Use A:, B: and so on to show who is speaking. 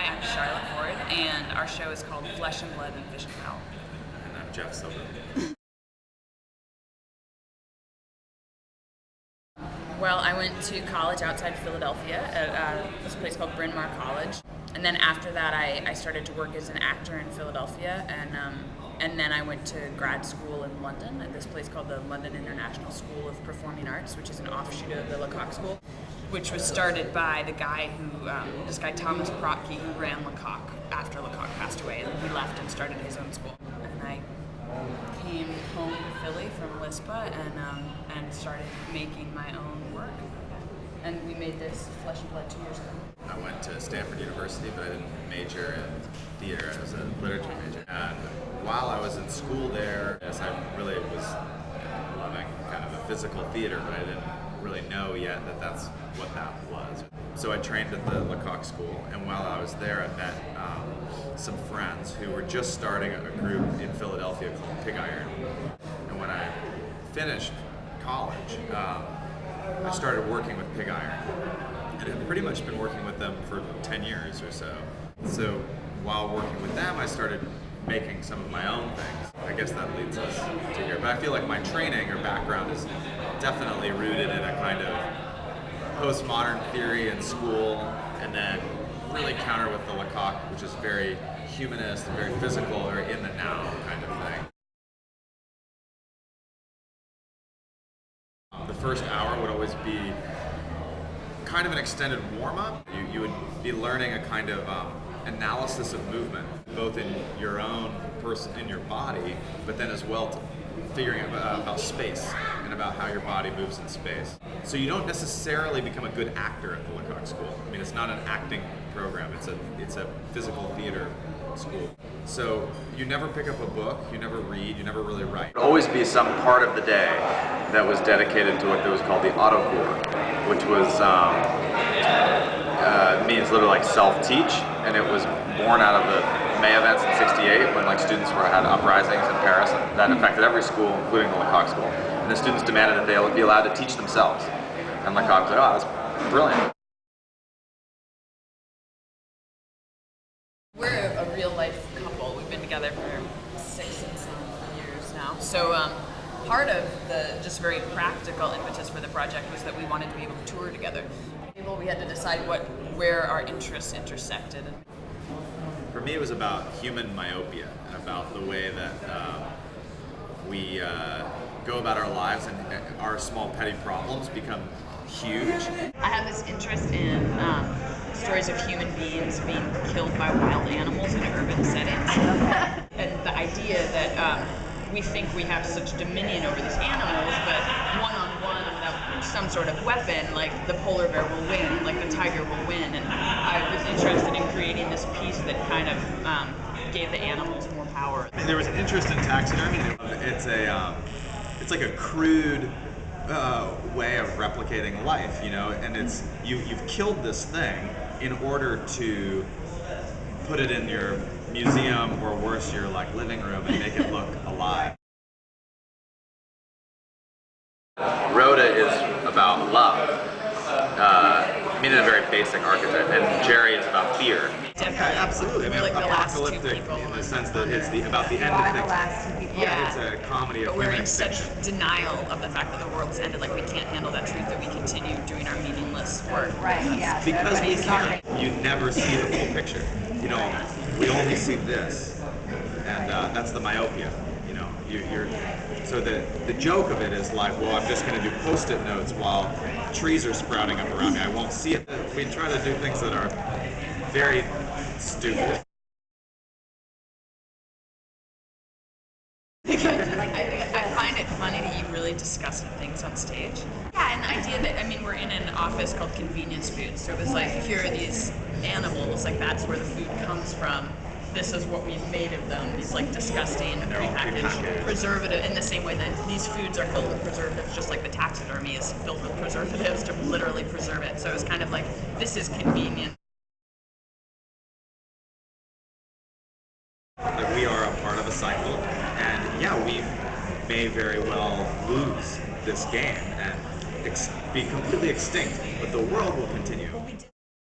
A: Hi, I'm Charlotte Ford, and our show is called Flesh and Blood and Fish and Fowl.
B: And I'm Geoff Sobelle.
A: Well, I went to college outside Philadelphia at this place called Bryn Mawr College, and then after that, I started to work as an actor in Philadelphia, and then I went to grad school in London at this place called the London International School of Performing Arts, which is an offshoot of the Lecoq School, which was started by the guy this guy Thomas Protke, who ran Lecoq after Lecoq passed away, and he left and started his own school. And I came home to Philly from LISPA and started making my own work. And we made this Flesh and Blood 2 years ago.
B: I went to Stanford University, but I didn't major in theater. I was a literature major. And while I was in school there, yes, I really was loving kind of the physical theater, but I didn't really know yet that that's what that was. So I trained at the Lecoq School, and while I was there, I met some friends who were just starting a group in Philadelphia called Pig Iron. And when I finished college, I started working with Pig Iron, and I've pretty much been working with them for 10 years or so. So while working with them, I started making some of my own things. I guess that leads us to here. But I feel like my training or background is definitely rooted in a kind of postmodern theory in school, and then really counter with the Lecoq, which is very humanist and very physical, or in the now kind of thing. The first hour would always be kind of an extended warm-up. You would be learning a kind of analysis of movement, both in your own person, in your body, but then as well figuring out about space and about how your body moves in space. So you don't necessarily become a good actor at the Lecoq School. I mean, it's not an acting program. It's a physical theater school. So you never pick up a book, you never read, you never really write. There'd always be some part of the day that was dedicated to what was called the autocore, which was means literally like self-teach, and it was born out of the May events in '68 when students had uprisings in Paris that affected every school, including the Lecoq School. And the students demanded that they be allowed to teach themselves. And Lecoq was like, oh, that's brilliant.
A: We're a real life couple. We've been together for 6 and 7 years now. So part of the just very practical impetus for the project was that we wanted to be able to tour together. We had to decide where our interests intersected.
B: For me, it was about human myopia and about the way that we go about our lives, and our small petty problems become huge.
A: I have this interest in stories of human beings being killed by wild animals in urban settings. And the idea that we think we have such dominion over these animals, but one-on-one without some sort of weapon, like the polar bear will win, like the tiger will win. And I was interested in creating this piece that kind of gave the animals more power.
B: And there was an interest in taxidermy. It's like a crude way of replicating life, and it's you've killed this thing in order to put it in your museum, or worse, your living room, and make it look alive. Rhoda is about love, in a very basic archetype, and Jerry is about fear.
A: Absolutely.
B: I mean,
A: like
B: apocalyptic
A: the last 2 people.
B: in the sense that it's about the end of things.
A: Yeah.
B: It's a comedy of
A: But we're
B: human
A: in such
B: extinction.
A: denial of the fact that the world's ended, like we can't handle that truth, that we continue doing our meaningless work.
C: Right, yeah.
B: Because we can't. You never see the full picture. We only see this, and that's the myopia. So the joke of it is well, I'm just going to do Post-it notes while trees are sprouting up around me. I won't see it. We try to do things that are very stupid.
A: I find it funny that you really discuss things on stage. Yeah, and the idea that, we're in an office called Convenience Foods, so it was here are these animals, that's where the food comes from. This is what we've made of them, these disgusting prepackaged preservative, in the same way that these foods are filled with preservatives, just like the taxidermy is filled with preservatives to literally preserve it. So it was kind of this is convenient.
B: We are a part of a cycle, and we may very well lose this game and be completely extinct, but the world will continue.